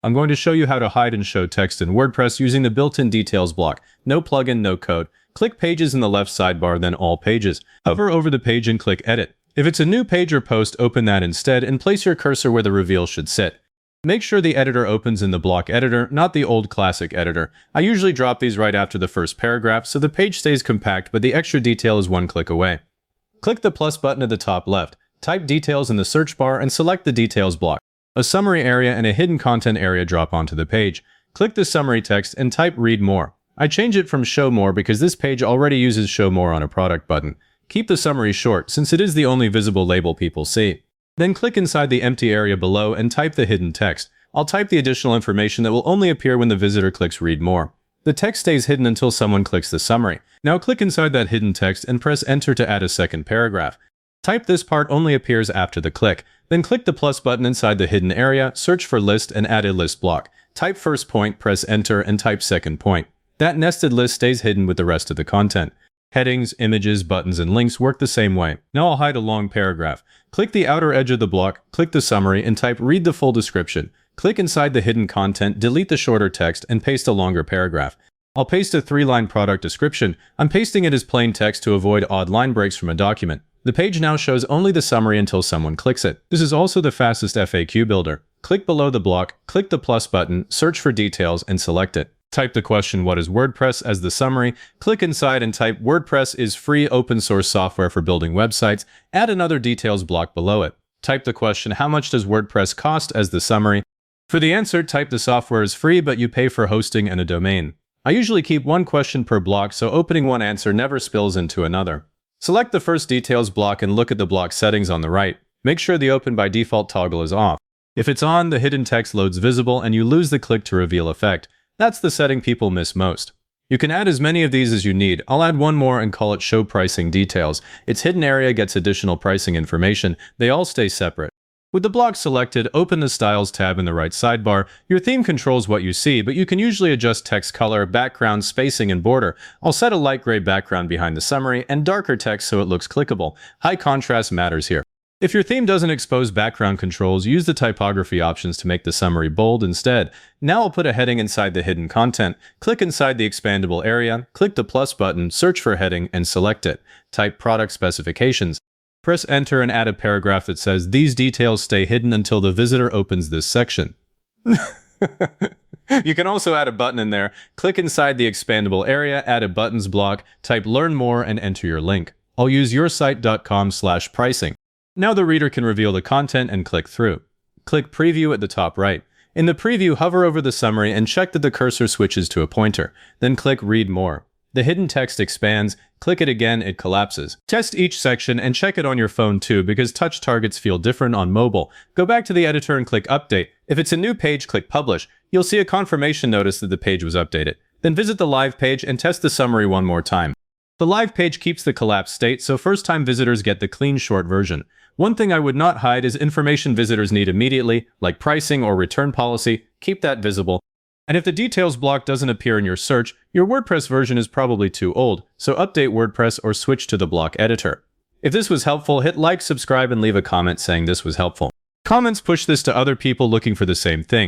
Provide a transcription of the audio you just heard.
I'm going to show you how to hide and show text in WordPress using the built-in details block. No plugin, no code. Click Pages in the left sidebar, then All Pages. Hover over the page and click Edit. If it's a new page or post, open that instead and place your cursor where the reveal should sit. Make sure the editor opens in the block editor, not the old classic editor. I usually drop these right after the first paragraph so the page stays compact, but the extra detail is one click away. Click the plus button at the top left. Type details in the search bar and select the details block. A summary area and a hidden content area drop onto the page. Click the summary text and type Read More. I change it from Show More because this page already uses Show More on a product button. Keep the summary short since it is the only visible label people see. Then click inside the empty area below and type the hidden text. I'll type the additional information that will only appear when the visitor clicks Read More. The text stays hidden until someone clicks the summary. Now click inside that hidden text and press Enter to add a second paragraph. Type this part only appears after the click. Then click the plus button inside the hidden area, search for list and add a list block. Type first point, press Enter, and type second point. That nested list stays hidden with the rest of the content. Headings, images, buttons, and links work the same way. Now I'll hide a long paragraph. Click the outer edge of the block, click the summary, and type Read the full description. Click inside the hidden content, delete the shorter text, and paste a longer paragraph. I'll paste a 3-line product description. I'm pasting it as plain text to avoid odd line breaks from a document. The page now shows only the summary until someone clicks it. This is also the fastest FAQ builder. Click below the block, click the plus button, search for details, and select it. Type the question, "What is WordPress?" as the summary. Click inside and type, "WordPress is free open source software for building websites." Add another details block below it. Type the question, "How much does WordPress cost?" as the summary. For the answer, type, "The software is free, but you pay for hosting and a domain." I usually keep one question per block, so opening one answer never spills into another. Select the first details block and look at the block settings on the right. Make sure the Open by Default toggle is off. If it's on, the hidden text loads visible and you lose the click to reveal effect. That's the setting people miss most. You can add as many of these as you need. I'll add one more and call it Show Pricing Details. Its hidden area gets additional pricing information. They all stay separate. With the block selected, open the Styles tab in the right sidebar. Your theme controls what you see, but you can usually adjust text color, background, spacing, and border. I'll set a light gray background behind the summary and darker text so it looks clickable. High contrast matters here. If your theme doesn't expose background controls, use the typography options to make the summary bold instead. Now I'll put a heading inside the hidden content. Click inside the expandable area, click the plus button, search for heading, and select it. Type Product Specifications. Press Enter and add a paragraph that says, "These details stay hidden until the visitor opens this section." You can also add a button in there. Click inside the expandable area, add a buttons block, type Learn More, and enter your link. I'll use yoursite.com/pricing. Now the reader can reveal the content and click through. Click Preview at the top right. In the preview, hover over the summary and check that the cursor switches to a pointer. Then click Read More. The hidden text expands. Click it again, it collapses. Test each section and check it on your phone too, because touch targets feel different on mobile. Go back to the editor and click Update. If it's a new page, click Publish. You'll see a confirmation notice that the page was updated. Then visit the live page and test the summary one more time. The live page keeps the collapsed state, so first-time visitors get the clean, short version. One thing I would not hide is information visitors need immediately, like pricing or return policy. Keep that visible. And if the details block doesn't appear in your search, your WordPress version is probably too old, so update WordPress or switch to the block editor. If this was helpful, hit like, subscribe, and leave a comment saying this was helpful. Comments push this to other people looking for the same thing.